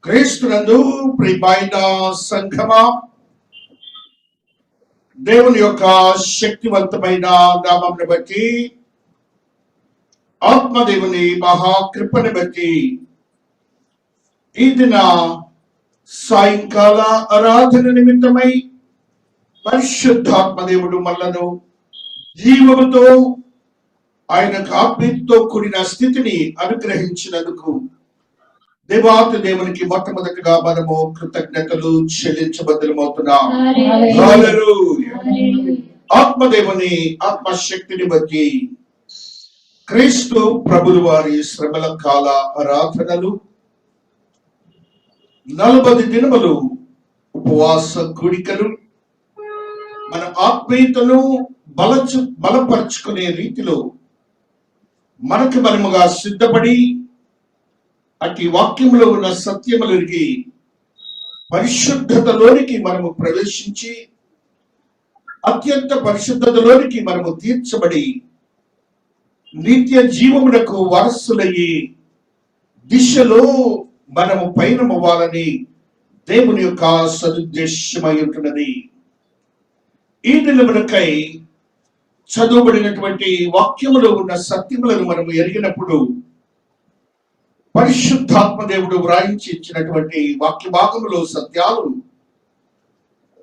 క్రీస్తునందు ప్రియమైన సంఘమా, దేవుని యొక్క శక్తివంతమైన నామమును బట్టి, ఆత్మదేవుని మహాకృపను బట్టి ఈ దిన సాయంకాల ఆరాధన నిమిత్తమై పరిశుద్ధాత్మదేవుడు మనలను జీవముతో ఆయనకు ఆత్మీయతతో కూడిన స్థితిని అనుగ్రహించినందుకు దేవాతి దేవునికి మొట్టమొదటిగా మనము కృతజ్ఞతలు చెల్లించబద్దలమవుతున్నాం. హల్లెలూయా. ఆత్మదేవుని ఆత్మశక్తిని బట్టి క్రీస్తు ప్రభులు వారి శ్రమల కాల ఆరాధనలు 40 దినములు ఉపవాస కూడికలు మన ఆత్మీయతను బలపరుచుకునే రీతిలో మనకు మనముగా సిద్ధపడి అట్టి వాక్యంలో ఉన్న సత్యములకి పరిశుద్ధతలోనికి మనము ప్రవేశించి అత్యంత పరిశుద్ధతలోనికి మనము తీర్చబడి నిత్య జీవమునకు వారసులయ్యే దిశలో మనము పయనమవ్వాలని దేవుని యొక్క సదుద్దేశమై ఉంటున్నది. ఈ దినమునకై చదువుబడినటువంటి వాక్యములో ఉన్న సత్యములను మనము ఎరిగినప్పుడు పరిశుద్ధాత్మ దేవుడు వ్రాయించి ఇచ్చినటువంటి వాక్య భాగములో సత్యాలు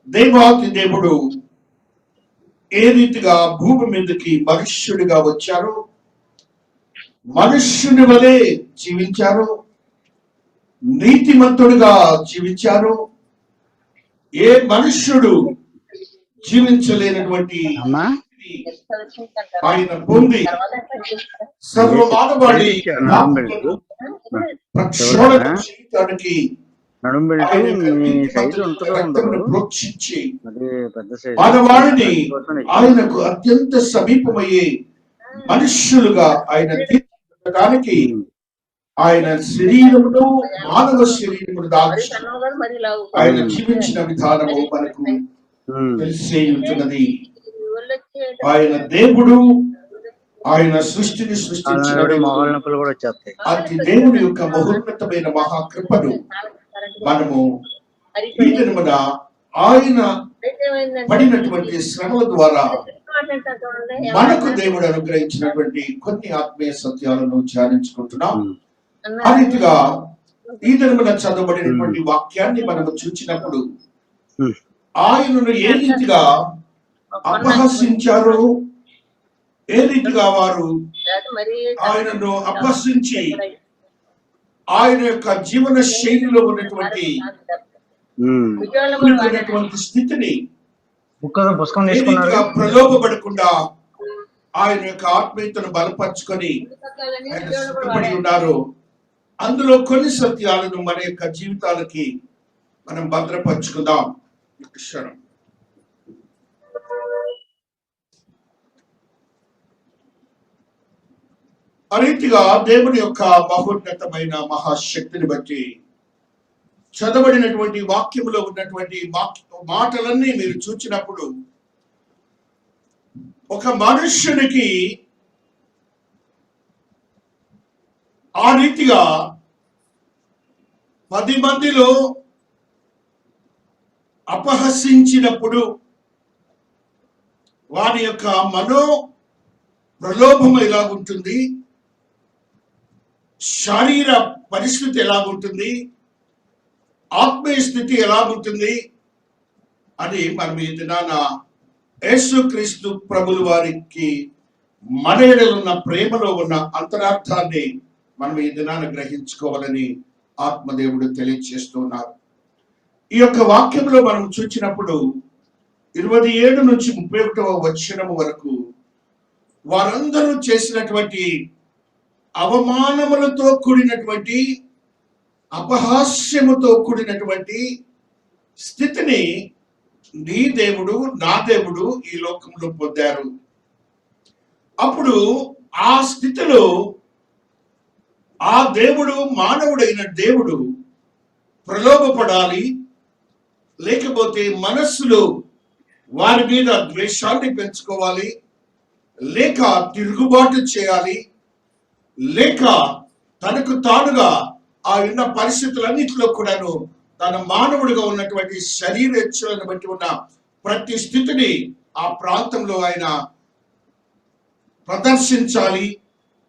దేవాతి దేవుడు ఏ రీతిగా భూమి మీదకి మనుష్యుడిగా వచ్చారో, మనుష్యుని వలె జీవించారో, నీతిమంతుడిగా జీవించారో, ఏ మనుష్యుడు జీవించలేనటువంటి ఆయన పొంది సర్వమానవాడి ప్రక్షాళన చేయడానికి ప్రోక్షించి మానవాడిని ఆయనకు అత్యంత సమీపమయ్యే మనుష్యులుగా ఆయన తీర్చడానికి ఆయన శరీరమును మానవ శరీరమును దాల్చి ఆయన జీవించిన విధానము మనకు తెలిసే ఉంటున్నది. ఆయన దేవుడు, ఆయన సృష్టిని సృష్టించిన అతి దేవుని యొక్క మహోన్నతమైన మహాకృపను మనము ఈ దినమున ఆయన పడినటువంటి శ్రమల ద్వారా మనకు దేవుడు అనుగ్రహించినటువంటి కొన్ని ఆత్మీయ సత్యాలను ధ్యానించుకుంటున్నాం. ఆ రీతిగా ఈ దినమున చదవబడినటువంటి వాక్యాన్ని మనము చూచినప్పుడు ఆయనను ఏ రీతిగా అపహసించారో, ఏ రీతిగా వారు ఆయనను అపహసించి ఆయన యొక్క జీవన శైలిలో ఉన్నటువంటి స్థితిని ప్రలోభపడకుండా ఆయన యొక్క ఆత్మీయతను బలపరుచుకొని ఆయన సిద్ధపడి ఉన్నారు. అందులో కొన్ని సత్యాలను మన యొక్క జీవితాలకి మనం భద్రపరుచుకుందాం. క్షణం ఆ రీతిగా దేవుని యొక్క మహోన్నతమైన మహాశక్తిని బట్టి చదవబడినటువంటి వాక్యంలో ఉన్నటువంటి మాటలన్నీ మీరు చూచినప్పుడు ఒక మనుష్యునికి ఆ రీతిగా 10 మందిలో అపహసించినప్పుడు వారి యొక్క మనో ప్రలోభం ఎలాగుంటుంది, శారీర పరిస్థితి ఎలాగుంటుంది, ఆత్మీయ స్థితి ఎలాగుంటుంది అని మనం ఈ దినాన యేసుక్రీస్తు ప్రభులు వారికి మన ఎడల ఉన్న ప్రేమలో ఉన్న అంతరార్థాన్ని మనం ఈ దినాన గ్రహించుకోవాలని ఆత్మదేవుడు తెలియజేస్తున్నారు. ఈ యొక్క వాక్యంలో మనం చూచినప్పుడు 27 నుంచి 31వ వచనము వరకు వారందరూ చేసినటువంటి అవమానములతో కూడినటువంటి, అపహాస్యముతో కూడినటువంటి స్థితిని నీ దేవుడు, నా దేవుడు ఈ లోకంలో పొందారు. అప్పుడు ఆ స్థితిలో ఆ దేవుడు, మానవుడైన దేవుడు ప్రలోభపడాలి, లేకపోతే మనస్సులో వారి మీద ద్వేషాన్ని పెంచుకోవాలి, లేక తిరుగుబాటు చేయాలి, లేక తనకు తానుగా ఆ ఉన్న పరిస్థితులన్నింటిలో కూడాను తన మానవుడిగా ఉన్నటువంటి శరీర ఇచ్చలను బట్టి ఉన్న ప్రతి స్థితిని ఆ ప్రాంతంలో ఆయన ప్రదర్శించాలి.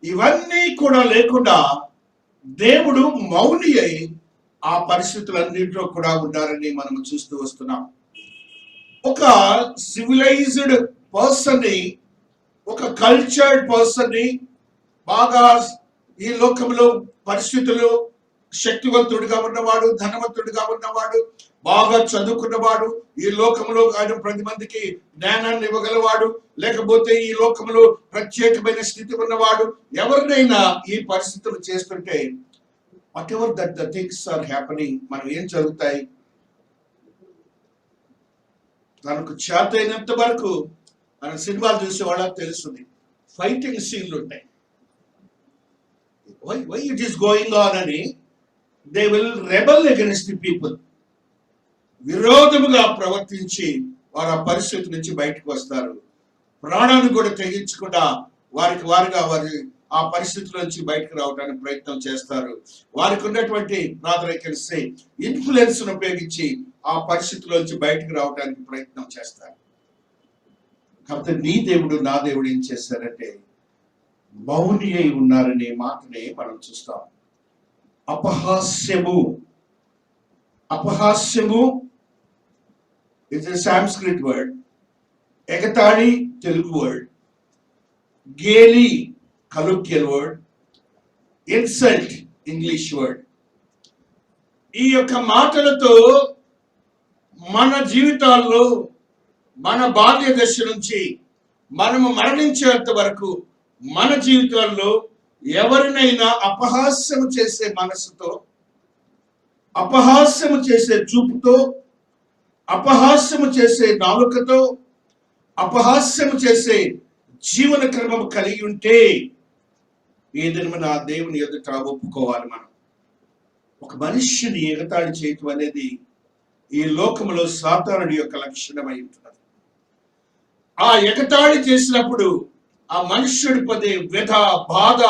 ఇవన్నీ కూడా లేకుండా దేవుడు మౌని అయి ఆ పరిస్థితులన్నింటిలో కూడా ఉన్నారని మనం చూస్తూ వస్తున్నాం. ఒక సివిలైజ్డ్ పర్సన్ ని, ఒక కల్చర్డ్ పర్సన్ ని, బాగా ఈ లోకంలో పరిస్థితులు శక్తివంతుడిగా ఉన్నవాడు, ధనవంతుడిగా ఉన్నవాడు, బాగా చదువుకున్నవాడు, ఈ లోకంలో ఆయన 10 మందికి జ్ఞానాన్ని ఇవ్వగలవాడు, లేకపోతే ఈ లోకంలో ప్రత్యేకమైన స్థితి ఉన్నవాడు, ఎవరినైనా ఈ పరిస్థితులు చేస్తుంటే whatever that the things are happening, మనం ఏం జరుగుతాయి? తనకు చేతైనంత వరకు మన సినిమాలు చూసే వాళ్ళకి తెలుస్తుంది, ఫైటింగ్ సీన్లు ఉంటాయి. Why it is going on అని they will rebel against the people. విరోధముగా ప్రవర్తించి వారు ఆ పరిస్థితి నుంచి బయటకు వస్తారు. ప్రాణాన్ని కూడా తెగించకుండా వారిగా వారి ఆ పరిస్థితుల నుంచి బయటకు రావడానికి ప్రయత్నం చేస్తారు. వారికి ఉన్నటువంటి ఇన్ఫ్లుయెన్స్ ఉపయోగించి ఆ పరిస్థితుల్లోంచి బయటకు రావడానికి ప్రయత్నం చేస్తారు. కాబట్టి నీ దేవుడు నా దేవుడు ఏం చేశారంటే మౌని అయి ఉన్నారనే మాటనే మనం చూస్తాం. అపహాస్యము ఇట్స్ ఎ సాంస్క్రిట్ వర్డ్, ఎగతాళి తెలుగు వర్డ్, గేలి colloquial word, insult English word. ఈ యొక్క మాటలతో మన జీవితాల్లో, మన బాల్య దశ నుంచి మనము మరణించేంత వరకు మన జీవితాల్లో ఎవరినైనా అపహాస్యము చేసే మనసుతో, అపహాస్యము చేసే చూపుతో, అపహాస్యము చేసే నాలుకతో, అపహాస్యము చేసే జీవన క్రమం కలిగి ఉంటే ఏదైనా నా దేవుని ఎదుట ఒప్పుకోవాలి. మనం ఒక మనిషిని ఎగతాళి చేయటం అనేది ఈ లోకంలో సాతానుడి యొక్క లక్షణమై ఉంటున్నది. ఆ ఎగతాళి చేసినప్పుడు ఆ మనుష్యుడి పదే వ్యధ, బాధ,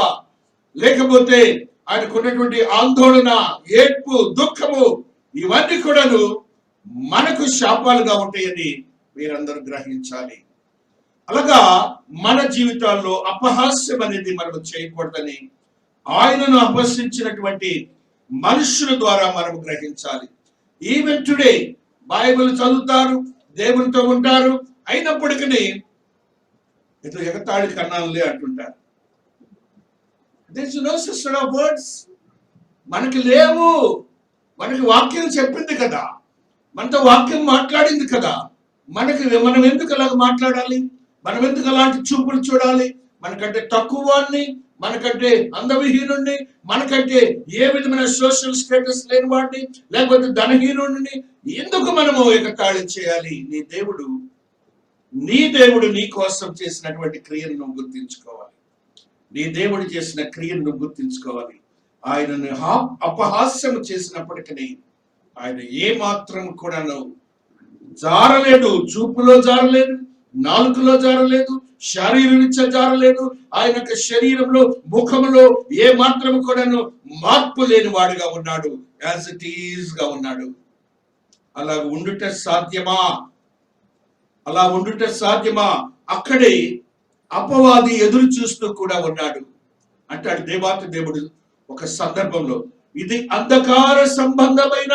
లేకపోతే ఆయనకున్నటువంటి ఆందోళన, ఏడ్పు, దుఃఖము, ఇవన్నీ కూడాను మనకు శాపాలుగా ఉంటాయని మీరందరూ గ్రహించాలి. అలాగా మన జీవితాల్లో అపహాస్యం అనేది మనం చేయకూడదని ఆయనను అపహసించినటువంటి మనుషుల ద్వారా మనం గ్రహించాలి. ఈవెన్ టుడే బైబిల్ చదువుతారు, దేవునితో ఉంటారు, అయినప్పటికీ ఇట్లా ఎగతాళి కన్నానులే అంటుంటారు. నో సిస్టర్ ఆఫ్ వర్డ్స్, మనకి లేవు. మనకి వాక్యం చెప్పింది కదా, మనతో వాక్యం మాట్లాడింది కదా, మనం ఎందుకు అలాగ మాట్లాడాలి? మనం ఎందుకు అలాంటి చూపులు చూడాలి? మనకంటే తక్కువ వాడిని, మనకంటే అందవిహీనుడిని, మనకంటే ఏ విధమైన సోషల్ స్టేటస్ లేని వాడిని, లేకపోతే ధనహీనుడిని ఎందుకు మనము ఎగతాళి చేయాలి? నీ దేవుడు నీ కోసం చేసినటువంటి క్రియను నువ్వు గుర్తించుకోవాలి. నీ దేవుడు చేసిన క్రియను నువ్వు గుర్తించుకోవాలి. ఆయనను అపహాస్యం చేసినప్పటికీ ఆయన ఏ మాత్రం కూడా జారలేదు. చూపులో జారలేదు, నాలుకలో జారలేదు, శారీరరీత్యా జారలేదు. ఆయన యొక్క శరీరంలో, ముఖంలో ఏ మాత్రం కూడాను మార్పు లేని వాడుగా ఉన్నాడు. యాజ్ ఇట్ ఈజ్ గా ఉన్నాడు. అలా ఉండుట సాధ్యమా? అక్కడే అపవాది ఎదురు చూస్తూ కూడా ఉన్నాడు. అంటాడు దేవాతి దేవుడు ఒక సందర్భంలో, ఇది అంధకార సంబంధమైన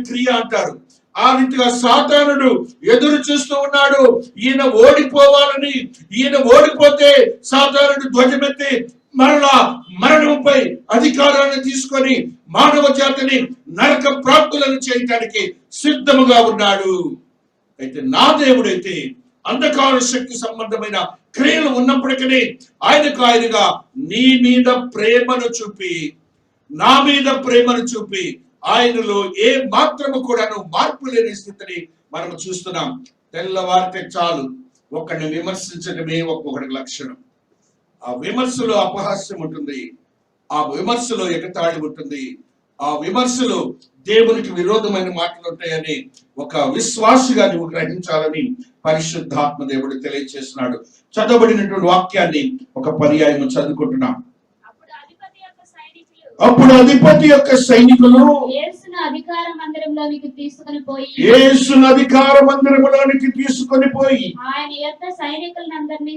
క్రియ అంటారు. ఆ రీతిగా సాతానుడు ఎదురు చూస్తూ ఉన్నాడు. ఈయన ఓడిపోవాలని. ఈయన ఓడిపోతే సాతానుడు ధ్వజమెత్తి మరలా మరణంపై అధికారాన్ని తీసుకొని మానవ జాతిని నరక ప్రాప్తులను చేయటానికి సిద్ధముగా ఉన్నాడు. అయితే నా దేవుడైతే అంధకార శక్తి సంబంధమైన క్రియలు ఉన్నప్పటికీ ఆయనగా నీ మీద ప్రేమను చూపి, నా మీద ప్రేమను చూపి ఆయనలో ఏ మాత్రము కూడాను మార్పు లేని స్థితిని మనం చూస్తున్నాం. తెల్లవారితే చాలు ఒకరిని విమర్శించడమే ఒక్కొక్కటి లక్షణం. ఆ విమర్శలో అపహాస్యం ఉంటుంది, ఆ విమర్శలో ఎగతాళి ఉంటుంది, ఆ విమర్శలో దేవునికి విరోధమైన మాటలు ఉంటాయని ఒక విశ్వాసిగా నువ్వు గ్రహించాలని పరిశుద్ధాత్మ దేవుడు తెలియజేస్తున్నాడు. చదవబడినటువంటి వాక్యాన్ని ఒక పర్యాయం చదువుకుంటున్నాం. అప్పుడు అధిపతి యొక్క సైనికులు యేసును అధికార మందిరంలోనికి తీసుకుని పోయి యేసును అధికార మందిరములోనికి తీసుకొని పోయి ఆయన యొక్క సైనికులందరినీ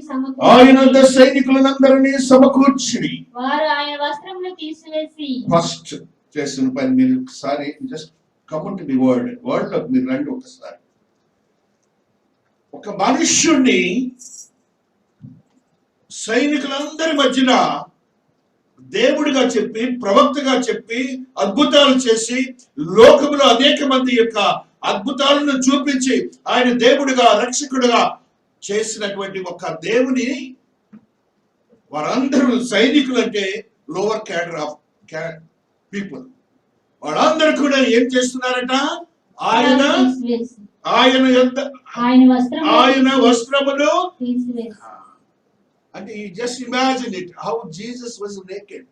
సమకూర్చి వారు ఆయన వస్త్రములు తీసివేసి ఫస్ట్ చేసిన పని మీరు ఒకసారి just come to the world లో మీరు రండి ఒకసారి. ఒక మనుష్యుణ్ణి సైనికులందరి మధ్యన దేవుడిగా చెప్పి ప్రవక్తగా చెప్పి అద్భుతాలు చేసి లోకములో అనేక మంది యొక్క అద్భుతాలను చూపించి ఆయన దేవుడిగా రక్షకుడిగా చేసినటువంటి ఒక దేవుని వారందరూ సైనికులు అంటే లోవర్ క్యాడర్ ఆఫ్ పీపుల్, వాళ్ళందరూ కూడా ఏం చేస్తున్నారట? ఆయన వస్త్రములు అంటే just imagine it how Jesus was naked.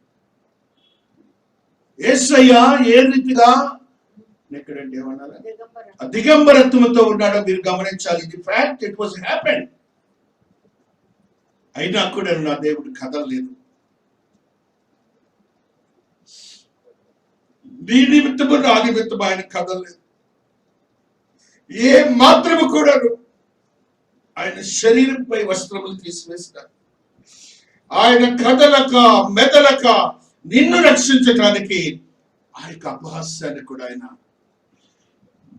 Yesayya ఏ రీతిగా నేకెడ్ అంటే ఏమన్నారు? దిగంబరత్వంతో ఉన్నాడో మీరు గమనించాలి. ఇది ఫ్యాక్ట్, ఇట్ వాజ్ హ్యాపెన్. అయినా కూడా నా దేవుడు కదలలేదు. నీ నిమిత్తము నా నిమిత్తము ఆయన కదలలేదు. ఏ మాత్రము కూడా ఆయన శరీరంపై వస్త్రములు తీసివేసినారు. ఆయన కదలక మెదలక నిన్ను రక్షించడానికి ఆ యొక్క అపహాస్యాన్ని కూడా ఆయన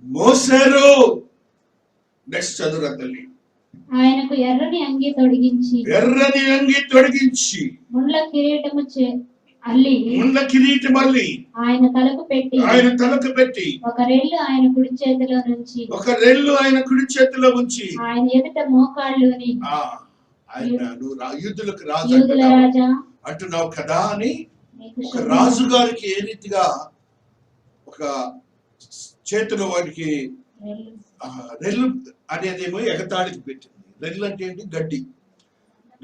మోసారు. నెక్స్ట్ చదువురా తల్లి. ఆయనకు ఎర్రని అంగి తొడిగించి ముండ్ల కిరీటం అల్లి ఆయన తలకు పెట్టి ఒక రెల్లు ఆయన కుడి చేతిలో ఉంచి ఆయన ఎదుట మోకాళ్ళుని ఆయన యుద్ధులకు రాజు అంటున్నావు కదా అని ఒక రాజు గారికి ఏ రీతిగా ఒక చేతిలో వాడికి రెల్లు అనేదేమో ఎగతాళికి పెట్టింది. రెల్లు అంటే ఏంటి?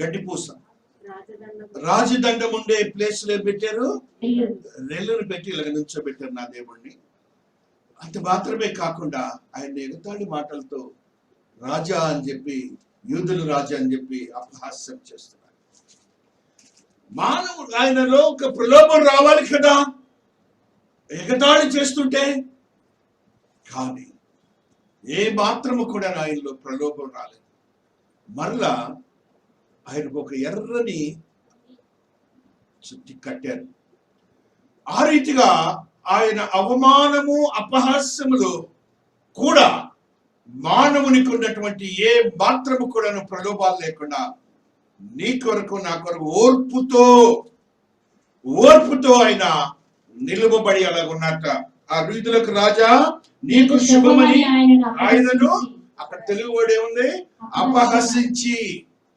గడ్డి పూస. రాజదండం ఉండే ప్లేస్ లో పెట్టారు, రెల్లును పెట్టి ఇలాగ నుంచోబెట్టారు నా దేవుణ్ణి. అంత మాత్రమే కాకుండా ఆయన ఎగతాళి మాటలతో రాజా అని చెప్పి, యూదులు రాజా అని చెప్పి అపహాస్యం చేస్తున్నారు. మానవుడు ఆయనలో ఒక ప్రలోభం రావాలి కదా ఎగతాళి చేస్తుంటే, కానీ ఏ మాత్రము కూడా ఆయనలో ప్రలోభం రాలేదు. మరలా ఆయనకు ఒక ఎర్రని చుట్టి కట్టారు. ఆ రీతిగా ఆయన అవమానము అపహాస్యములు కూడా మానవునికి ఉన్నటువంటి ఏ మాత్రము కూడా ప్రలోభాలు లేకుండా నీ కొరకు నా కొరకు ఓర్పుతో ఆయన నిలువబడి అలాగున్నట్ట. ఆ రీతులకు రాజా నీకు శుభమని ఆయనను, అక్కడ తెలుగు వర్డ్ ఏముంది? అపహసించి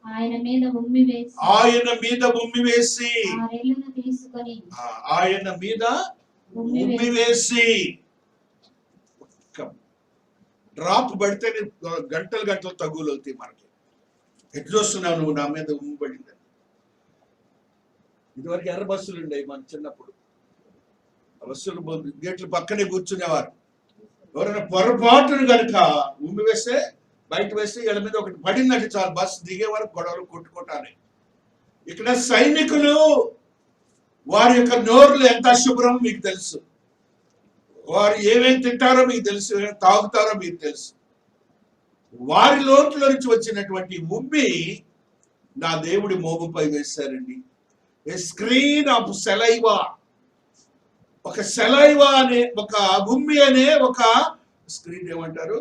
ఆయన మీద ఉమ్మి వేసి డ్రాప్ పడితే గంటలు తగులు అవుతాయి మనకి. ఎట్లా వస్తున్నావు నువ్వు నా మీద ఉమ్మి పడిందని. ఇదివరకు ఎర్ర బస్సులు ఉండేవి మన చిన్నప్పుడు. ఆ బస్సులు గేట్ల పక్కనే కూర్చునేవారు. ఎవరైనా పొరపాటును కనుక ఉమ్మి వేస్తే, బయట వేస్తే వీళ్ళ మీద ఒకటి పడిందంటే చాలు బస్సు దిగే వరకు గొడవలు కొట్టుకుంటానే. ఇక్కడ సైనికులు వారి యొక్క నోరులు ఎంత అశుభ్రం మీకు తెలుసు. వారు ఏమేమి తింటారో మీకు తెలుసు, ఏమేమి తాగుతారో మీకు తెలుసు. వారి లోటులో నుంచి వచ్చినటువంటి ఉమ్మి నా దేవుడి మోగుపై వేశారండి. ఏ స్క్రీన్ ఆఫ్ సెలైవా, ఒక సెలైవా అనే ఒక ఉమ్మి అనే ఒక స్క్రీన్ ఏమంటారు,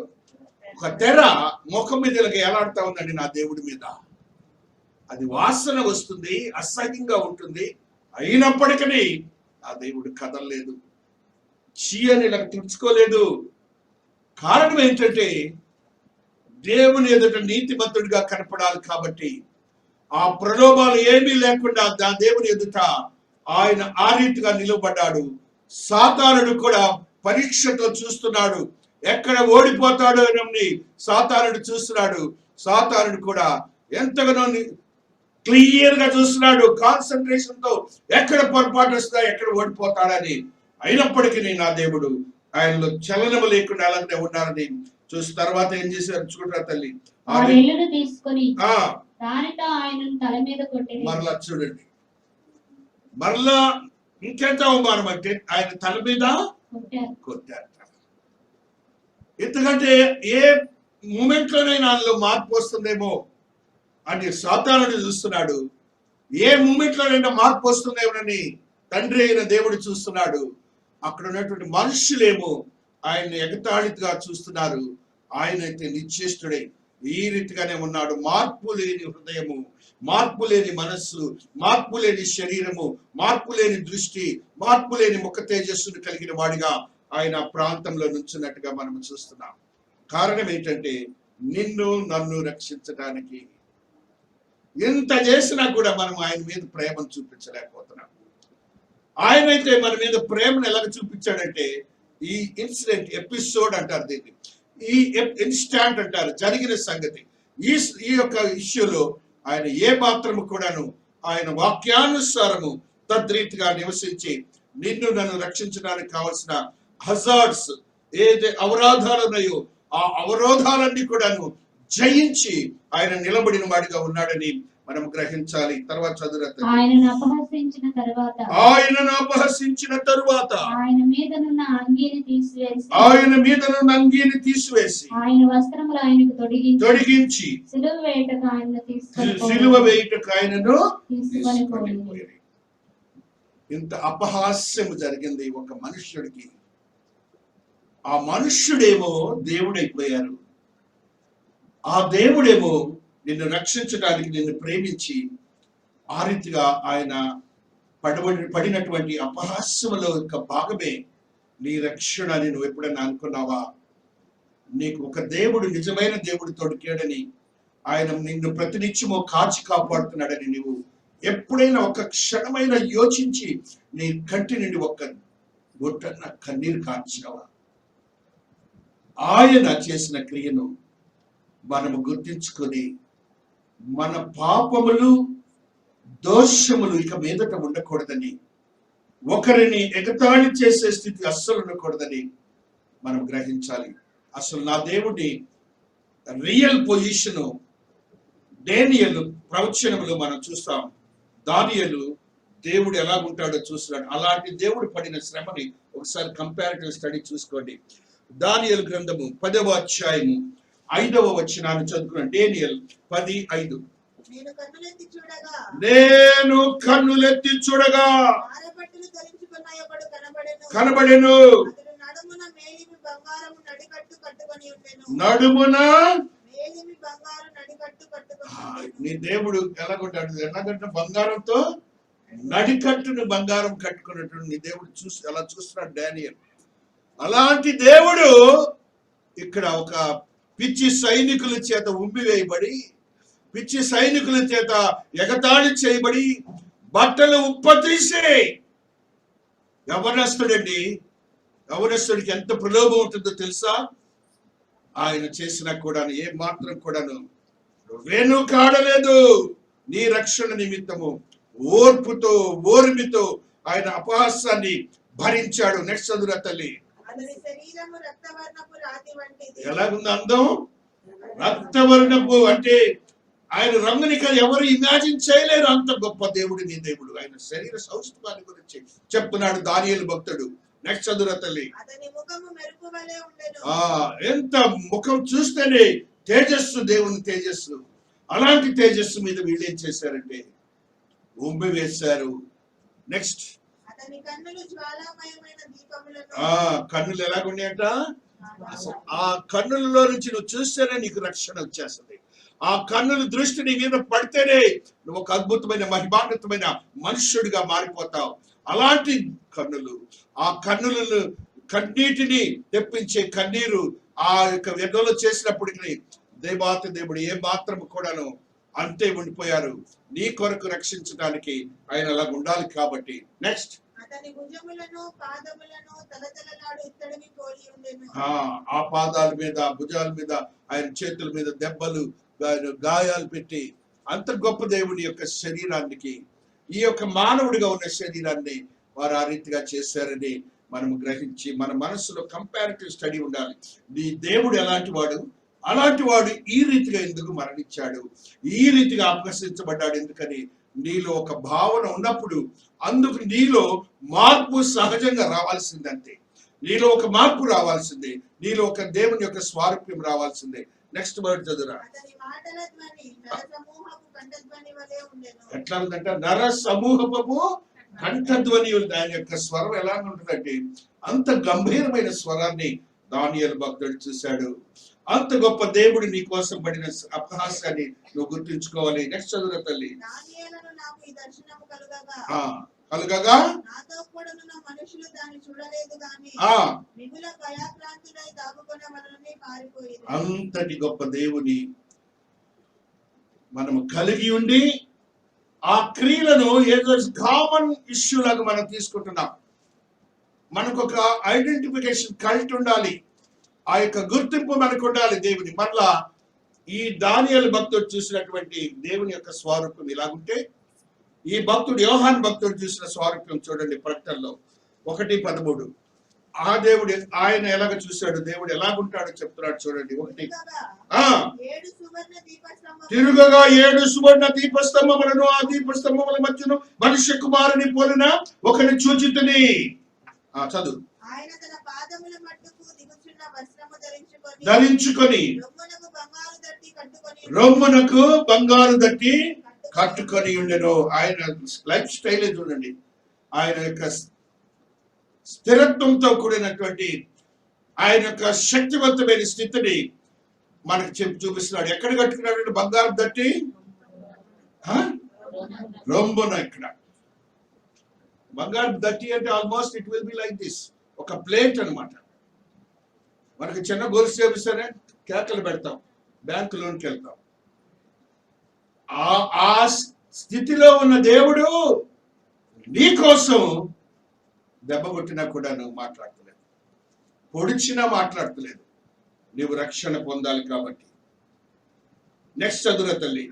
ఒక తెర ముఖం మీద ఎలాడుతా ఉందండి నా దేవుడి మీద. అది వాసన వస్తుంది, అసహ్యంగా ఉంటుంది. అయినప్పటికీ ఆ దేవుడు కదలలేదు, చీయని ఇలా తుడుచుకోలేదు. కారణం ఏంటంటే దేవుని ఎదుట నీతిమంతుడిగా కనపడాలి కాబట్టి ఆ ప్రలోభాలు ఏమీ లేకుండా ఆ దేవుని ఎదుట ఆయన ఆ రీతిగా నిలబడ్డాడు. సాతానుడు కూడా పరీక్షతో చూస్తున్నాడు, ఎక్కడ ఓడిపోతాడో అని సాతానుడు చూస్తున్నాడు. సాతానుడు కూడా ఎంతగానో క్లియర్ గా చూస్తున్నాడు, కాన్సన్ట్రేషన్ తో ఎక్కడ పొరపాటు వస్తుందా, ఎక్కడ ఓడిపోతాడని. అయినప్పటికీ నా దేవుడు ఆయనలో చలనము లేకుండా అలాగే ఉన్నారని చూసిన తర్వాత ఏం చేశారు చూడరా తల్లి. మరలా చూడండి, మరలా ఇంకెంత అవమానం అంటే ఆయన తల మీద కొట్టారు. కొట్టారు. ఎందుకంటే ఏ మూమెంట్ లోనైనా ఆయనలో మార్పు వస్తుందేమో అని సాతానుడు చూస్తున్నాడు. ఏ మూమెంట్ లోనైనా మార్పు వస్తుందేమోనని తండ్రి అయిన దేవుడు చూస్తున్నాడు. అక్కడ ఉన్నటువంటి మనుషులేమో ఆయన్ని ఎగతాళిగా చూస్తున్నారు. ఆయన అయితే నిశ్చేష్టుడై ఈ రీతిగానే ఉన్నాడు. మార్పు లేని హృదయము, మార్పు లేని మనస్సు, మార్పు లేని శరీరము, మార్పు లేని దృష్టి, మార్పు లేని ముఖ తేజస్సును కలిగిన వాడిగా ఆయన ప్రాంతంలో నుంచున్నట్టుగా మనం చూస్తున్నాం. కారణం ఏంటంటే నిన్ను నన్ను రక్షించడానికి ఎంత చేసినా కూడా మనం ఆయన మీద ప్రేమను చూపించలేకపోతున్నాం. ఆయనైతే మన మీద ప్రేమను ఎలాగ చూపించాడంటే ఈ ఇన్సిడెంట్ ఎపిసోడ్ అంటారు దీన్ని, ఈ ఇన్స్టాంట్ అంటారు, జరిగిన సంగతి. ఈ యొక్క ఇష్యూలో ఆయన ఏ మాత్రము కూడాను ఆయన వాక్యానుసారము తద్రీతిగా నివసించి నిన్ను నన్ను రక్షించడానికి కావలసిన హజార్డ్స్ ఏదైతే అవరోధాలు ఉన్నాయో ఆ అవరోధాలన్నీ కూడాను జయించి ఆయన నిలబడిన వాడిగా ఉన్నాడని మనం గ్రహించాలి. తర్వాత చదువు. ఆయనను అపహసించిన తరువాత ఆయన మీదనున్న అంగీని తీసివేసి ఆయన వస్త్రములు ఆయనకు తొడిగించి సిలువ వేయుటకు ఆయనను తీసుకొని పోయిరి. ఇంత అపహాస్యము జరిగింది ఒక మనుష్యుడికి. ఆ మనుష్యుడేమో దేవుడైపోయారు. ఆ దేవుడేమో నిన్ను రక్షించడానికి నిన్ను ప్రేమించి ఆ రీతిగా ఆయన పడినటువంటి అపహాస్యములో యొక్క భాగమే నీ రక్షణ అని నువ్వు ఎప్పుడైనా అనుకున్నావా? నీకు ఒక దేవుడు, నిజమైన దేవుడు తోడుకేడని, ఆయన నిన్ను ప్రతినిత్యము కాచి కాపాడుతున్నాడని నువ్వు ఎప్పుడైనా ఒక క్షణమైన యోచించి నీ కంటి నుండి ఒక్క బొట్టన్న కన్నీరు కార్చావా? ఆయన చేసిన క్రియను మనము గుర్తించుకొని మన పాపములు దోషములు ఇక మీదట ఉండకూడదని, ఒకరిని ఎగతాళి చేసే స్థితి అస్సలు ఉండకూడదని మనం గ్రహించాలి. అసలు నా దేవుడి రియల్ పొజిషను డేనియలు ప్రవచనములు మనం చూస్తాం. దానియేలు దేవుడు ఎలాగుంటాడో చూస్తున్నాడు. అలాంటి దేవుడు పడిన శ్రమని ఒకసారి కంపారిటివ్ స్టడీ చూసుకోండి. దానియేలు గ్రంథము 10వ అధ్యాయము 5వ వచనాన్ని చదువుకున్నాను. డేనియల్ 10:5. నేను కన్నులెత్తి చూడగా కనబడెను, నడుమున నీ దేవుడు ఎలాగంటే బంగారంతో నడికట్టును బంగారం కట్టుకున్నట్టు నీ దేవుడు ఎలా చూస్తున్నాడు డానియల్. అలాంటి దేవుడు ఇక్కడ ఒక పిచ్చి సైనికుల చేత ఉమ్మివేయబడి, పిచ్చి సైనికుల చేత ఎగతాళి చేయబడి, బట్టలు ఉప్పతీసే యవనస్తుడండి. యవనస్తుడికి ఎంత ప్రలోభం ఉంటుందో తెలుసా? ఆయన చేసినా కూడా ఏ మాత్రం కూడాను వెనుకాడలేదు. నీ రక్షణ నిమిత్తము ఓర్పుతో ఓర్మితో ఆయన అపహాస్యాన్ని భరించాడు. నెక్స్ట్ చదువురా తల్లి. ఎలాగుంది అందం? రక్తవర్ణపు అంటే ఆయన రంగుని ఎవరు ఇమాజిన్ చేయలేరు. అంత గొప్ప దేవుడు నీ దేవుడు. ఆయన శరీర సౌష్ఠవాన్ని గురించి చెప్తున్నాడు దానియేలు భక్తుడు. నెక్స్ట్ చదువురా తల్లి. ఎంత ముఖం చూస్తేనే తేజస్సు, దేవుని తేజస్సు. అలాంటి తేజస్సు మీద వీళ్ళు ఏం చేశారంటే ఉమ్మి వేశారు. నెక్స్ట్ కన్నులు ఎలాగున్నాయంట? ఆ కన్నులలో నుంచి నువ్వు చూస్తేనే నీకు రక్షణ వచ్చేస్తుంది. ఆ కన్నుల దృష్టి నీ మీద పడితేనే నువ్వు ఒక అద్భుతమైన మహిమాన్వితమైన మనుష్యుడిగా మారిపోతావు. అలాంటి కన్నులు, ఆ కన్నులను కన్నీటిని తెప్పించే కన్నీరు ఆ యొక్క వ్యర్థంలో చేసినప్పటికీ దేవాతి దేవుడు ఏ మాత్రం కూడాను అంతే ఉండిపోయారు. నీ కొరకు రక్షించడానికి ఆయన అలా ఉండాలి కాబట్టి. నెక్స్ట్ ఆ పాదాల మీద, భుజాల మీద, ఆయన చేతుల మీద దెబ్బలు, గాయాలు పెట్టి అంత గొప్ప దేవుడి యొక్క శరీరానికి, ఈ యొక్క మానవుడిగా ఉన్న శరీరాన్ని వారు ఆ రీతిగా చేశారని మనం గ్రహించి మన మనసులో కంపారిటివ్ స్టడీ ఉండాలి. నీ దేవుడు ఎలాంటి వాడు, అలాంటి వాడు ఈ రీతిగా ఎందుకు మరణించాడు, ఈ రీతిగా అపహసించబడ్డాడు ఎందుకని నీలో ఒక భావన ఉన్నప్పుడు అందుకు నీలో మార్పు సహజంగా రావాల్సిందంతే. నీలో ఒక మార్పు రావాల్సిందే, నీలో ఒక దేవుని యొక్క స్వారూప్యం రావాల్సిందే. నెక్స్ట్ వర్డ్ చదువురా. ఎట్లా ఉందంట? నర సమూహపు కంఠధ్వని. దాని యొక్క స్వరం ఎలా ఉంటుందంటే అంత గంభీరమైన స్వరాన్ని దానియేలు భక్తుడు చూశాడు. అంత గొప్ప దేవుడు నీ కోసం పడిన అపహాస్యాన్ని నువ్వు గుర్తుంచుకోవాలి. నెక్స్ట్ చదువురా తల్లి. కలుగగా అంతటి గొప్ప దేవుని మనము కలిగి ఉండి ఆ క్రియలను ఏదో కామన్ ఇష్యూ లాగా మనం తీసుకుంటున్నాం. మనకు ఒక ఐడెంటిఫికేషన్ కల్ట్ ఉండాలి, ఆ యొక్క గుర్తింపు మనకు ఉండాలి దేవుని. మరలా ఈ దానియేలు భక్తుడు చూసినటువంటి దేవుని యొక్క స్వరూపం ఇలాగుంటే, ఈ భక్తుడు యోహాను భక్తుడు చూసిన స్వరూపం చూడండి ప్రకటనలో 1:13. ఆ దేవుడు ఆయన ఎలాగ చూశాడు, దేవుడు ఎలాగుంటాడో చెప్తున్నాడు చూడండి. 1 తిరుగగా 7 సువర్ణ దీపస్తంభములను, ఆ దీపస్తంభముల మధ్యను మనుష్య కుమారుని పోలిన ఒకని చూచితిని. చదువు. ధరించుకొని రొమ్మునకు బంగారు దట్టి కట్టుకొని ఉండెను. ఆయన లైఫ్ స్టైల్ చూడండి, ఆయన యొక్క స్థిరత్వంతో కూడినటువంటి ఆయన యొక్క శక్తివంతమైన స్థితిని మనకు చూపిస్తున్నాడు. ఎక్కడ కట్టుకున్నాడు? బంగారు దట్టి రొమ్మున. ఇక్కడ బంగారు దట్టి అంటే almost it will be like this, ఒక ప్లేట్ అన్నమాట. మనకి చిన్న గొలుసు చేపిస్తేనే కేకలు పెడతాం, బ్యాంకు లోన్కి వెళ్తాం. ఆ స్థితిలో ఉన్న దేవుడు నీ కోసం దెబ్బ కొట్టినా కూడా నువ్వు మాట్లాడతలేదు, పొడిచినా మాట్లాడతలేదు. నువ్వు రక్షణ పొందాలి కాబట్టి. నెక్స్ట్ చదువురా తల్లి.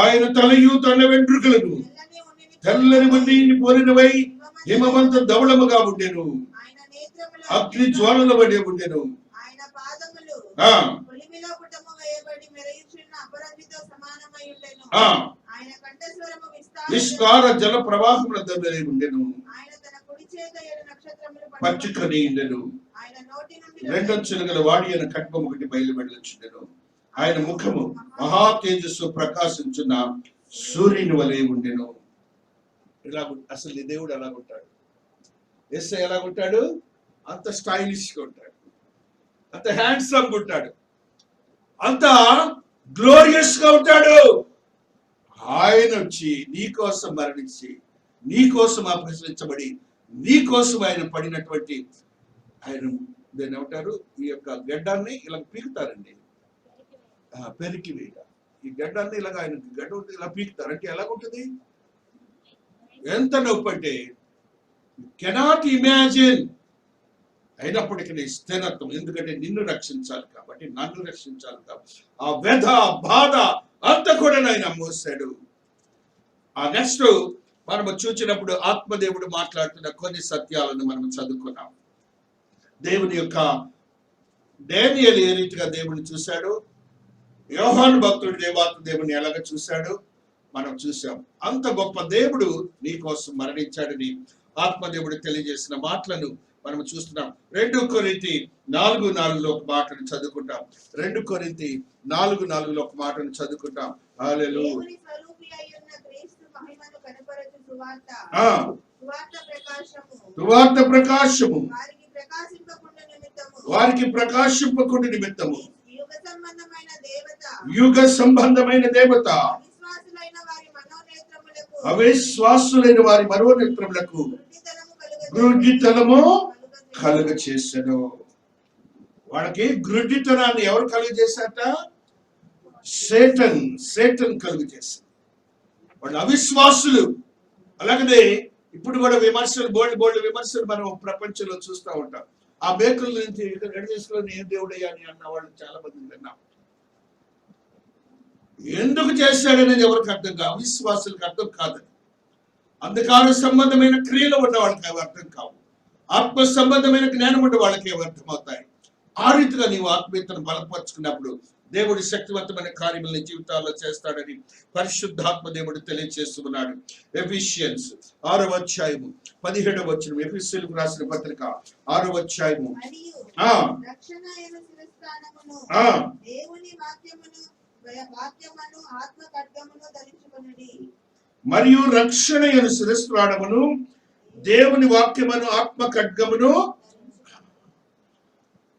ఆయన తలయు తన వెంట్రుకలను తెల్లని ఉన్నిని పోలినవై హిమవంత ధవళముగా ఉండెను, అగ్ని జ్వాలల వలె ఉండెను. విస్తార జల ప్రవాహముల దగ్గర ఉండెను, పచ్చికని ఉండెను. రెండంచులు గల వాడి అయిన ఖడ్గం ఒకటి బయలువెళ్ళొచ్చుండెను. ఆయన ముఖము మహా తేజస్సు ప్రకాశించున్న సూర్యుని వలె ఉండెను. ఇలా అసలు ఈ దేవుడు ఎలాగుంటాడు? యేసయ్య ఎలాగుంటాడు? అంత స్టైలిష్ గా ఉంటాడు, అంత హ్యాండ్సమ్ గా ఉంటాడు, అంత గ్లోరియస్ గా ఉంటాడు. ఆయన వచ్చి నీ కోసం మరణించి, నీ కోసం అపహరించబడి, నీ కోసం ఆయన పడినటువంటి ఆయన దాన్ని ఏమంటారు? ఈ యొక్క గడ్డాన్ని ఇలా పీకుతారండి, పెరికి వేయ. ఈ గడ్డాన్ని ఇలాగ ఆయన గడ్డ ఉంటుంది, ఇలా పీకుతారు. అంటే ఎలాగుంటుంది? ఎంత నొప్పి అంటే కెనాట్ ఇమాజిన్. అయినప్పటికీ నీ స్థిరత్వం, ఎందుకంటే నిన్ను రక్షించాలి కాబట్టి, నన్ను రక్షించాలి కాబట్టి ఆ వ్యధ బాధ అంతా కూడా ఆయన మోసాడు. ఆ నెక్స్ట్ మనము చూసినప్పుడు ఆత్మదేవుడు మాట్లాడుతున్న కొన్ని సత్యాలను మనం చదువుకున్నాం. దేవుని యొక్క దానియేలు ఏ రీతిగా దేవుని చూశాడు, యోహాను భక్తుడు దేవాత్మ దేవుని ఎలాగ చూశాడు మనం చూసాం. అంత గొప్ప దేవుడు నీ కోసం మరణించాడని ఆత్మదేవుడు తెలియజేసిన మాటలను మనం చూస్తున్నాం. 2 కొరింథీ 4:4 ఒక మాటను చదువుకుంటాం. 2 కొరింథీ 4:4 ఒక మాటను చదువుకుంటాం. హల్లెలూయా. సువార్త ప్రకాశము వారికి ప్రకాశింపకుండా నిమిత్తము యుగ సంబంధమైన దేవత అవిశ్వాసులైన వారి మనోనేత్రములకు గ్రుడ్డితనము కలుగ చేశాను. వాళ్ళకి గ్రుడ్డితనాన్ని ఎవరు కలుగ చేశారట? సేటన్ కలుగ చేశాడు. వాళ్ళు అవిశ్వాసులు. అలాగనే ఇప్పుడు కూడా విమర్శలు, బోల్డ్ విమర్శలు మనం ప్రపంచంలో చూస్తూ ఉంటాం. ఆ బేకుల నుంచి ఎడదేశంలో నేను దేవుడయ్యా అని అన్న వాళ్ళు చాలా మంది విన్నాం. ఎందుకు చేశాడనేది ఎవరికి అర్థం కాదు, అవిశ్వాసులకు అర్థం కాదని. అంధకార సంబంధమైన క్రియలు ఉన్న వాళ్ళకి అవి అర్థం కావు, ఆత్మ సంబంధమైన జ్ఞానం ఉన్న వాళ్ళకి అవి అర్థమవుతాయి. ఆ రీతిగా నీవు ఆత్మీయతను బలపరుచుకున్నప్పుడు దేవుడు శక్తివంతమైన కార్యములు నీ జీవితాల్లో చేస్తాడని పరిశుద్ధాత్మ దేవుడు తెలియజేస్తున్నాడు. ఎఫిషియన్స్ 6వ అధ్యాయము 17వ వచనం, ఎఫెసీయులకు రాసిన పత్రిక 6వ అధ్యాయము. మరియు రక్షణ యను శిరస్త్రాణమును దేవుని వాక్యమును ఆత్మ ఖడ్గమును.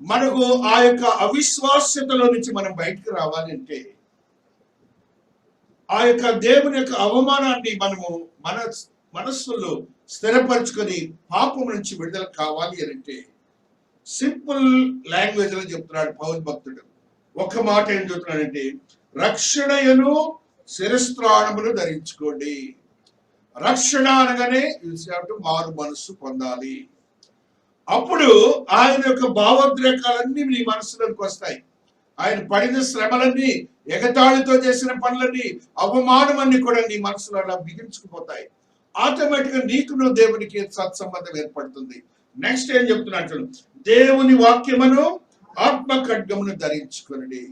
మనకు ఆ యొక్క అవిశ్వాస్యతలో నుంచి మనం బయటకు రావాలంటే, ఆ యొక్క దేవుని యొక్క అవమానాన్ని మనము మన మనస్సులో స్థిరపరచుకొని పాపం నుంచి విడుదల కావాలి అంటే సింపుల్ లాంగ్వేజ్ లో చెప్తున్నాడు పౌలు భక్తుడు. ఒక మాట ఏం చెప్తున్నాడంటే, రక్షణయను శిరస్త్రాణమును ధరించుకోండి. రక్షణ అనగానే మారు మనస్సు పొందాలి. అప్పుడు ఆయన యొక్క భావోద్రేకాలన్నీ నీ మనసులోకి వస్తాయి. ఆయన పడిన శ్రమలన్నీ, ఎగతాళితో చేసిన పనులన్నీ, అవమానం అన్ని కూడా నీ మనసులో అలా బిగించుకుపోతాయి. ఆటోమేటిక్ గా నీకు నువ్వు దేవునికి సత్సంబంధం ఏర్పడుతుంది. నెక్స్ట్ ఏం చెప్తున్నాడు, దేవుని వాక్యమును ఆత్మ ఖడ్గమును ధరించుకునండి.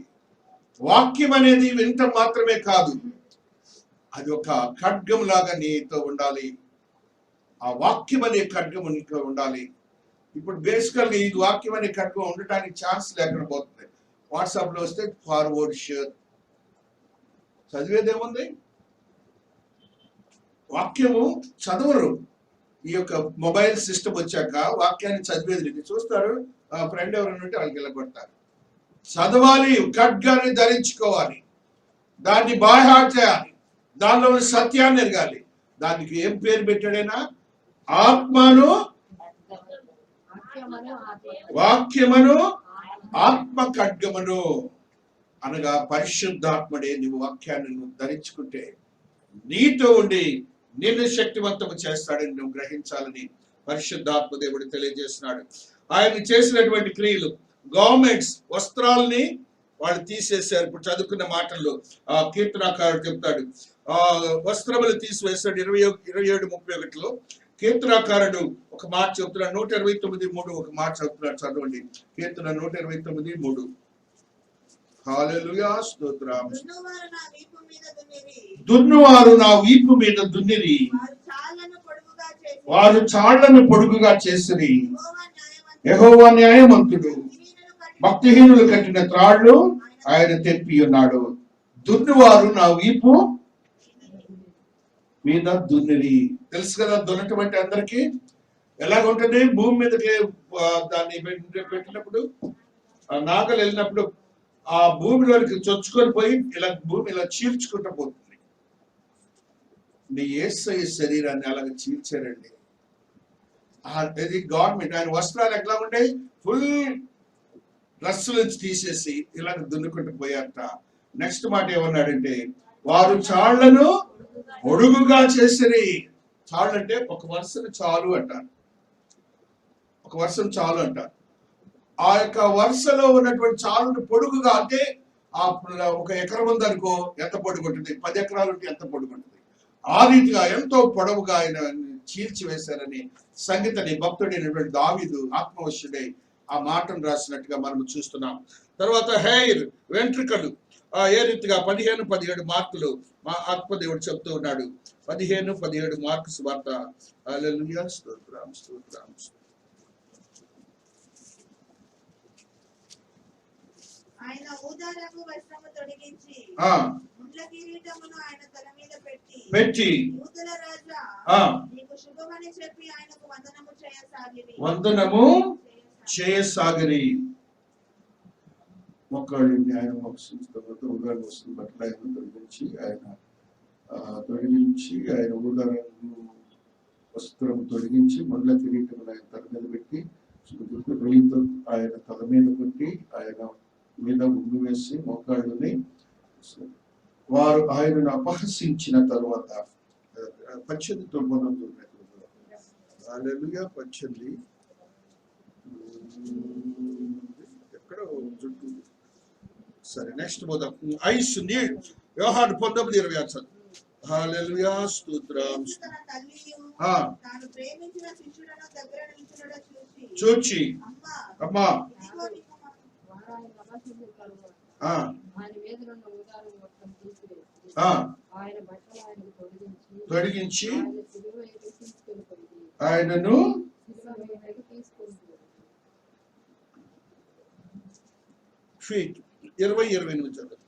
వాక్యం అనేది వింట మాత్రమే కాదు, అది ఒక ఖడ్గం లాగా నీతో ఉండాలి. ఆ వాక్యం అనే ఖడ్గం నీతో ఉండాలి. ఇప్పుడు బేసికల్ గా ఈ వాక్యం అనే ఖడ్గం ఉండటానికి ఛాన్స్ లేకుండా పోతుంది. వాట్సాప్ లో వస్తే ఫార్వర్డ్ షేర్, చదివేదేముంది? వాక్యము చదవరు. ఈ యొక్క మొబైల్ సిస్టమ్ వచ్చాక వాక్యాన్ని చదివేది లేదు. చూస్తారు, ఫ్రెండ్ ఎవరైనా ఉంటే వాళ్ళకి వెళ్ళగొడతారు. చదవాలి, ఖడ్గాన్ని ధరించుకోవాలి, దాన్ని బాయ్హార్ట్ చేయాలి, దానిలో సత్యాన్ని ఎరగాలి. దానికి ఏం పేరు పెట్టాడైనా? ఆత్మను వాక్యమును ఆత్మ ఖడ్గమును అనగా పరిశుద్ధాత్మడే నువ్వు వాక్యాన్ని నువ్వు ధరించుకుంటే నీతో ఉండి నిన్ను శక్తివంతము చేస్తాడని నువ్వు గ్రహించాలని పరిశుద్ధాత్మ దేవుడు తెలియజేస్తున్నాడు. ఆయన చేసినటువంటి క్రియలు, గవర్నమెంట్స్ వస్త్రాలని వాళ్ళు తీసేశారు. ఇప్పుడు చదువుకున్న మాటల్లో ఆ కీర్తనాకారుడు చెప్తాడు, వస్త్రములు తీసివేస్తాడు. 27:31లో కీర్తనాకారుడు ఒక మాట చెప్తున్నాడు. 129:3 ఒక మాట చెప్తున్నాడు, చదవండి. కీర్తన 129:3. హల్లెలూయా, స్తోత్రం. దున్నువారు నా వీపు మీద దున్నిరి, వారు చాళ్లను పొడుగుగా చేసిరి. యెహోవా న్యాయవంతుడు, భక్తిహీనులు కట్టిన త్రాళ్లు ఆయన తెప్పి ఉన్నాడు. దున్నువారు నా వీపు మీద దున్నిరి. తెలుసు కదా దున్నటం అంటే అందరికి ఎలాగుంటుంది? భూమి మీదకి దాన్ని పెట్టినప్పుడు, నాగలు వెళ్ళినప్పుడు ఆ భూమిలోకి చొచ్చుకొని పోయి ఇలా భూమి ఇలా చీల్చుకుంటూ పోతుంది. నీ యేసయ్య శరీరాన్ని అలాగ చీల్చారండి. అది గవర్నమెంట్. ఆయన వస్త్రాలు ఎట్లా ఉంటాయి? ఫుల్ డ్రెస్సులు తీసేసి ఇలాగ దున్నుకుంటూ పోయారట. నెక్స్ట్ మాట ఏమన్నాడంటే, వారు చాళ్లను పొడుగుగా చేసిరి. చాళ్ళు అంటే ఒక వరుసను చాలు అంటారు, ఒక వరుసను చాలు అంటారు. ఆ యొక్క వరుసలో ఉన్నటువంటి చాలును పొడుగుగా, అంటే ఆ ఒక ఎకరం ఉందనుకో ఎంత పొడుగు ఉంటుంది, 10 ఎకరాలు ఉంటే ఎంత పొడుగు ఉంటుంది. ఆ రీతిగా ఎంతో పొడవుగా ఆయన చీల్చి వేశారని సంగీతని భక్తుడైనటువంటి దావీదు ఆత్మవశ్యుడై ఆ మాటను రాసినట్టుగా మనం చూస్తున్నాం. తర్వాత హెయిర్, వెంట్రుకలు ఏ రీతిగా 15-17 మార్కులు మా ఆత్మదేవుడు చెప్తూ ఉన్నాడు. 15-17 మార్క్స్ వార్త. హల్లెలూయా, స్తోత్రం, స్తోత్రం. ఆయన ఊదారపు వస్త్రము తొడిగించి ముండ్ల కిరీటమును ఆయన తల మీద పెట్టి యూదుల రాజా నీకు శుభమని చెప్పి ఆయనకు వందనము చేయసాగిరి. మొక్కడి న్యాయం వస్తుంది బట్ల ఆయన తొలగించి ఆయన ఊదారపు వస్త్రం తొలగించి ముండ్ల కిరీటమును ఆయన తల మీద పెట్టి రొయ్యతో ఆయన తల మీద కొట్టి ఆయన మీద ఉమ్మి వేసి మోకాళ్ళని వారు ఆయనను అపహసించిన తరువాత 18 ఎక్కడో చుట్టూ. సరే, నెక్స్ట్ పోదాం. ఐస్ నీడ్ యోహాను 19:26. హల్లెలూయా, స్తోత్రం. చూచి అమ్మా ఆకాశము కలుగు ఆ, ఆయన మీద ఉన్న ఊదారం మొత్తం తీసివేసి ఆ, ఆయన బట్టలు ఆయనకు తొడిగించి ఆయన సిలువ ఎక్కి తీసుకెళ్ళిపోయింది. ఆయనను సిలువ వేయడానికి తీసుకుంటుంది. 20 చదువు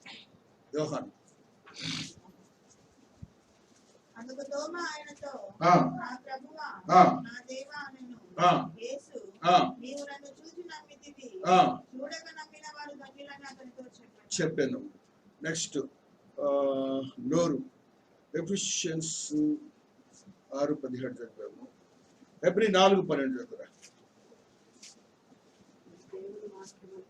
యోహాను. అందుకు తోమా ఆయనతో, ఆ, నా ప్రభువా, ఆ, నా దేవా అనెను. ఆ, యేసు, ఆ, నీవు నన్ను చూచి నమ్మితివి, ఆ, చూడక నమ్మిన వారు ధన్యులని అతనితో చెప్పాను. చెప్పాను. నెక్స్ట్ నోరు ఎఫిషియన్స్ 6:17 చదివాము. ఎబ్రి 4:12 చదువురా. దేవుని వాక్యము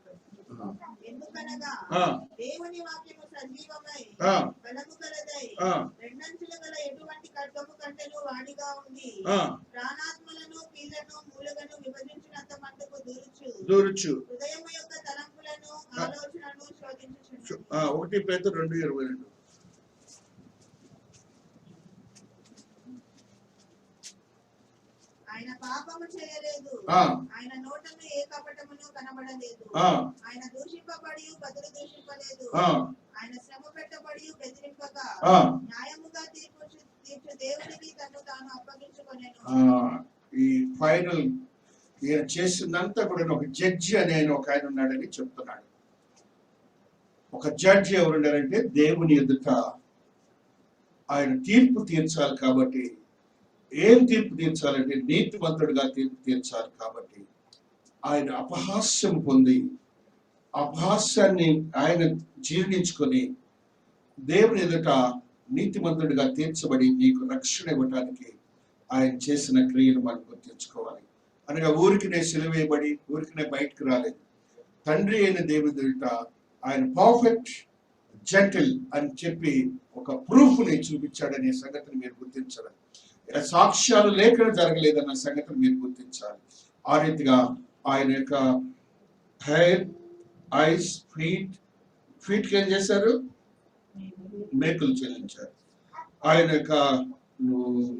ఎందుకనగా ఆ, దేవుని వాక్యము సజీవమై ఆ, బలము గలదై ఆ, రెండంచులు గల ఎటువంటి ఖడ్గము కంటెను వాడిగా ఉండి ఆ, ప్రాణాత్మలను కీళ్లను మూలుగను విభజించినంత మట్టుకు దూరుచు హృదయము యొక్క తలంపులను ఆలోచనను శోధించుచున్నది. 1 పేతురు 2:22. ఆయన పాపము చేయలేదు, ఆ, ఆయన నోటను ఏ కపటమును కనబడలేదు, ఆ, ఆయన దూషింపబడి బదులు దూషింపలేదు, ఆ, ఆయన శ్రమ పెట్టబడి బెదిరింపక ఆ, న్యాయముగా తీర్చు దేవునికి తను తాను అప్పగించుకొనెను. ఈ ఫైనల్ ఈయన చేసిందంతా కూడా ఒక జడ్జి అనే ఒక ఆయన ఉన్నాడని చెప్తున్నాడు. ఒక జడ్జి ఎవరున్నారంటే దేవుని ఎదుట ఆయన తీర్పు తీర్చాలి. కాబట్టి ఏం తీర్పు తీర్చాలంటే నీతిమంతుడిగా తీర్పు తీర్చాలి. కాబట్టి ఆయన అపహాస్యం పొంది అపహాస్యాన్ని ఆయన జీర్ణించుకొని దేవుని ఎదుట నీతిమంతుడిగా తీర్చబడి నీకు రక్షణ ఇవ్వటానికి ఆయన చేసిన క్రియలు మనం గుర్తించుకోవాలి. అనగా ఊరికినే సిలువేయబడి ఊరికినే బయటకు రాలేదు. తండ్రి అయిన దేవుని ఎదుట ఆయన పర్ఫెక్ట్ జెంటిల్ అని చెప్పి ఒక ప్రూఫ్ ని చూపించాడనే సంగతిని మీరు గుర్తించాలి. సాక్ష్యాలు లేక జరగలేదన్న సంగతిని మీరు గుర్తించాలి. ఆ రీతిగా ఆయన యొక్క హెయిర్, ఐస్, ఫీట్ ఏం చేశారు? మేకులు చెల్లించారు. ఆయన యొక్క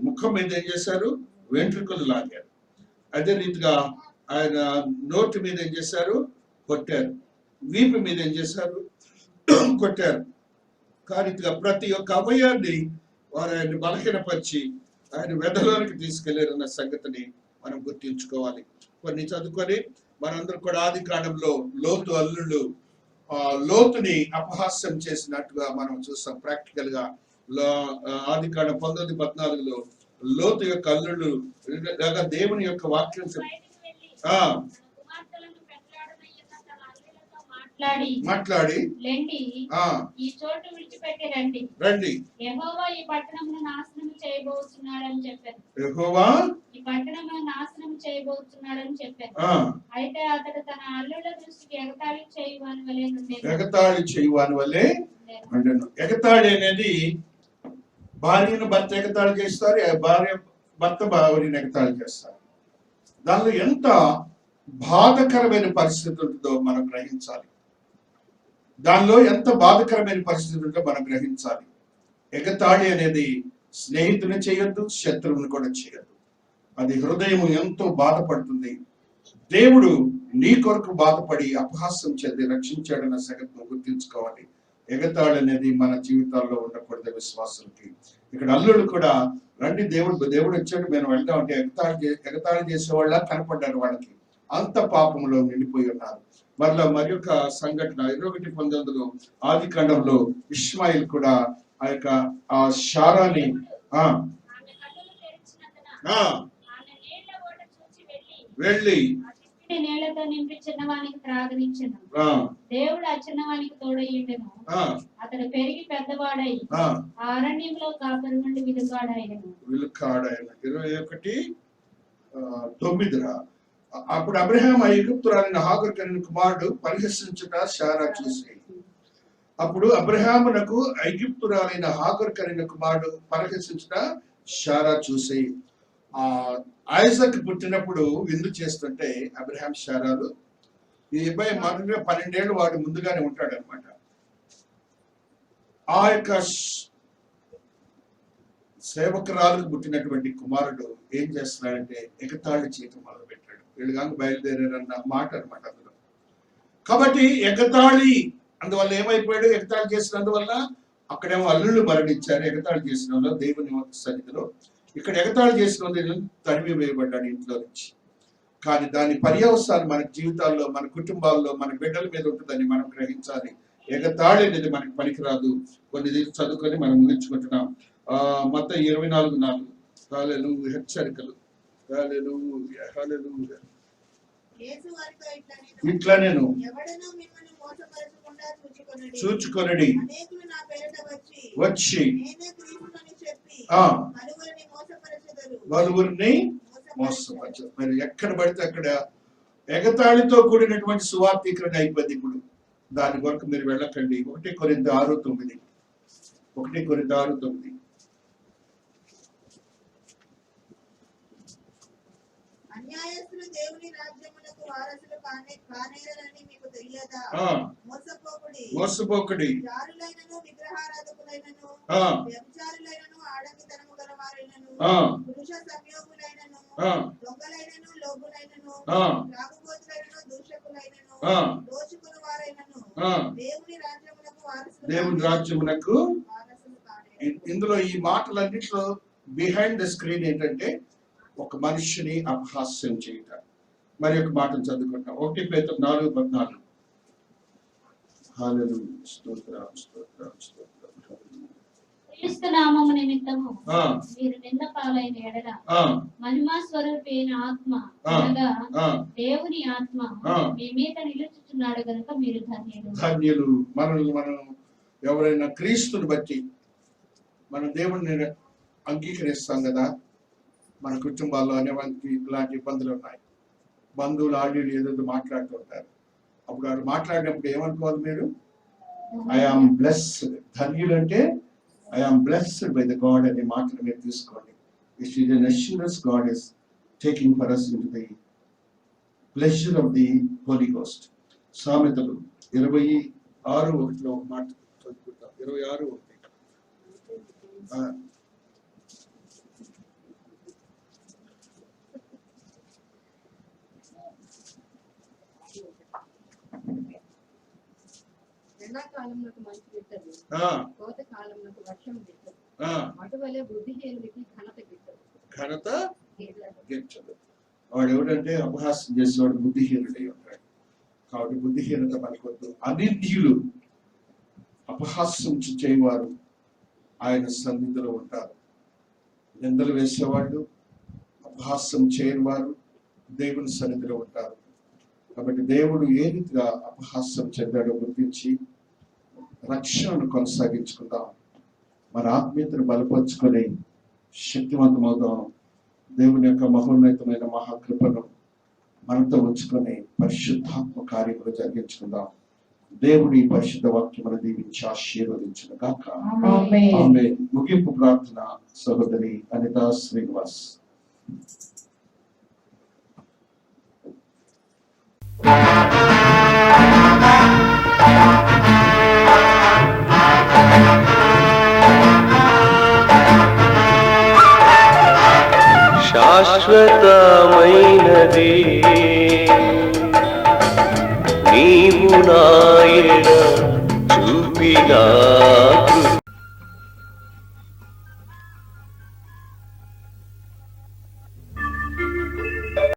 ముఖం మీద ఏం చేశారు? వెంట్రుకలు లాగారు. అదే రీతిగా ఆయన నోటి మీద ఏం చేశారు? కొట్టారు. వీపు మీద ఏం చేశారు? కొట్టారు. కారీతిగా ప్రతి ఒక్క అవయాన్ని వారు ఆయన బలహీనపరిచి ఆయన వెదలోనికి తీసుకెళ్లారన్న సంగతిని మనం గుర్తించుకోవాలి. కొన్ని చదువుకొని మనందరూ కూడా ఆది కాండంలో లోతు అల్లుళ్ళు లోతుని అపహాస్యం చేసినట్టుగా మనం చూస్తాం. ప్రాక్టికల్ గా ఆది కాండం 19:14 లోతు యొక్క అల్లుళ్ళు దేవుని యొక్క వాక్యం మాట్లాడి ఈ చోటు విడిచిపెట్టి రండి, యెహోవా ఈ పట్టణమును నాశనం చేయబోతున్నాడని చెప్పారు. యెహోవా ఈ పట్టణమును నాశనం చేయబోతున్నాడని చెప్పారు. అయితే అతడు తన అల్లుళ్ళ దృష్టికి ఎగతాళి చేయువాని వలె ఉండెను. ఎగతాళి అనేది భార్యను భర్త ఎగతాళి చేస్తారు, భార్య భర్త భార్యను ఎగతాళి చేస్తారు. దానిలో ఎంత బాధకరమైన పరిస్థితి ఉంటుందో మనం గ్రహించాలి. ఎగతాళి అనేది స్నేహితుని చేయొద్దు, శత్రువుని కూడా చేయొద్దు. అది హృదయం ఎంతో బాధపడుతుంది. దేవుడు నీ కొరకు బాధపడి అపహాస్యం చెంది రక్షించాడన్న సంగతిని గుర్తించుకోవాలి. ఎగతాళి అనేది మన జీవితాల్లో ఉండకూడదు విశ్వాసులకి. ఇక్కడ అల్లుడు కూడా రండి, దేవుడు వచ్చాడు మేము వెళ్దాం అంటే ఎగతాళి చేసేవాళ్ళ కనపడ్డారు. వాళ్ళకి అంత పాపంలో నిండిపోయి ఉన్నారు. మరి యొక్క సంఘటన 21:19 ఆది కాండంలో ఇష్మాయిల్ కూడా ఆ యొక్క ఆ శారాని వెళ్ళి నీళ్లతో నింపి చిన్నవానికి త్రాగనిచ్చెను. దేవుడు ఆ చిన్నవానికి తోడయ్యుండెను. అతడు పెరిగి పెద్దవాడై అరణ్యంలో కాపరి నుండి విలుకాడాయను. 21:9 అప్పుడు అబ్రహాం ఐగుప్తురాలైన హాగరు కనిన కుమారుడు పరిహసించుట శారా చూసి, అప్పుడు అబ్రహామునకు ఐగుప్తురాలైన హాగరు కనిన కుమారుడు పరిహసించుట శారా చూసి, ఐజాక్ పుట్టినప్పుడు విందు చేస్తుంటే అబ్రహాం శారాలు ఈ అబ్బాయి మొదటిగా 12 ఏళ్ళు వాడు ముందుగానే ఉంటాడు అనమాట. ఆ యొక్క సేవకురాలకు పుట్టినటువంటి కుమారుడు ఏం చేస్తున్నాడంటే ఎగతాళి చేయటం మొదలు పెట్టాడు. వీళ్ళుగా బయలుదేరారన్న మాట అనమాట. అందులో కాబట్టి ఎగతాళి అందువల్ల ఏమైపోయాడు? ఎగతాళి చేసినందువల్ల అక్కడేమో అల్లుళ్ళు మరణించారు ఎగతాళి చేసిన వాళ్ళు దేవుని సన్నిధిలో. ఇక్కడ ఎగతాళి చేసిన వాళ్ళు తరిమి వేయబడ్డాడు ఇంట్లో నుంచి. కానీ దాని పర్యవసానం మన జీవితాల్లో, మన కుటుంబాల్లో, మన బిడ్డల మీద ఉంటుందని మనం గ్రహించాలి. ఎగతాళి అనేది మనకి పనికిరాదు. కొన్ని చదువుకొని మనం ముగించుకుంటున్నాం. మత్తయి 24:4 హల్లెలూయా, హెచ్చరికలు. హల్లెలూయా, హల్లెలూయా. యేసు వారితో ఇట్లా నేను ఎవడనూ మిమ్మల్ని మోసపరచకుండా చూచుకొనడి. అనేకులు నా పేరిట వచ్చి నేనే క్రీస్తునని చెప్పి పలువురిని మోసపరచదు. మరి ఎక్కడ పడితే అక్కడ ఎగతాళితో కూడినటువంటి సువార్తీకరణ అయిపోయింది. ఇప్పుడు దాని కొరకు మీరు వెళ్ళకండి. 1 కొరింథీ 6:9. 1 కొరింథీ 6:9. అన్యాయస్తులు దేవుని రాజ్యమునకు వారసులు కానేరని మీకు తెలియదా? మోసపోకుడి. జారులైనను విగ్రహారాధకులైనను వ్యభిచారులైనను ఆడంగితనము గలవారైనను పురుష సంయోగులైనను దొంగలైనను లోబులైనను త్రాగుబోతులైనను దూషకులైనను దోచుకుని వారైనను దేవుని రాజ్యమునకు వారసులు కానేరని. ఇందులో ఈ మాటలన్నింటిలో బిహైండ్ ద స్క్రీన్ ఏంటంటే ఒక మనిషిని అపహాస్యం చేయటం. మరి ఒక మాటను చదువుకుంటాం. 1 పేతురు 4:14. హల్లెలూయా, స్తోత్రం, స్తోత్రం, స్తోత్రం. క్రీస్తు నామము నిమిత్తము మీరు నింద పాలైన ఎడల మహిమా స్వరూపి అయిన ఆత్మ అనగా దేవుని ఆత్మ మీ మీద నిలుచుచున్నాడు గనుక మీరు ధన్యులు. మనం ఎవరైనా క్రీస్తుని బట్టి మన దేవుడిని అంగీకరిస్తాం కదా. మన కుటుంబాల్లో అనేవాళ్ళకి ఇలాంటి ఇబ్బందులు ఉన్నాయి. బంధువులు ఆడియోలు ఏదో మాట్లాడుతూ ఉంటారు. అప్పుడు వాడు మాట్లాడినప్పుడు ఏమనుకోవాలి మీరు? I am blessed. ధన్యులు అంటే I am blessed by the God అనే మాటను మీరు తీసుకోండి. It is an assurance God is taking for us into the pleasure of the Holy Ghost. సామెతలు 26:1 ఒక మాట చదువుకుంటాం. 26:1. ఎండాకాలంలో మంచి గిట్టదు, కోత కాలంలో వర్షం గిట్టదు, అటువలే బుద్ధిహీనుడికి ఘనత గిట్టదు. వాడు ఎవడంటే అపహాస్యం చేసేవాడు బుద్ధిహీనుడై ఉంటాడు. కాబట్టి బుద్ధిహీనత మనకొద్దు. అనింద్యులు అపహాస్యం చేయవారు ఆయన సన్నిధిలో ఉంటారు. నిందలు వేసేవాళ్ళు, అపహాస్యం చేయని వారు దేవుని సన్నిధిలో ఉంటారు. కాబట్టి దేవుడు ఏ రీతిగా అపహాస్యం చెందాడో గుర్తించి రక్షణను కొనసాగించుకుందాం. మన ఆత్మీయతను బలపరుచుకొని శక్తివంతమవుదాం. దేవుని యొక్క మహోన్నతమైన మహాకృపను మనతో ఉంచుకొని పరిశుద్ధాత్మ కార్యములు జరిగించుకుందాం. దేవుడి పరిశుద్ధ వాక్యమును దీవించి ఆశీర్వదించును గాక. ఆమేన్. ముగింపు ప్రార్థన సహోదరి అనితా శ్రీనివాస్. శాశ్వతమైనది నీవు నాయన చూపిన కృప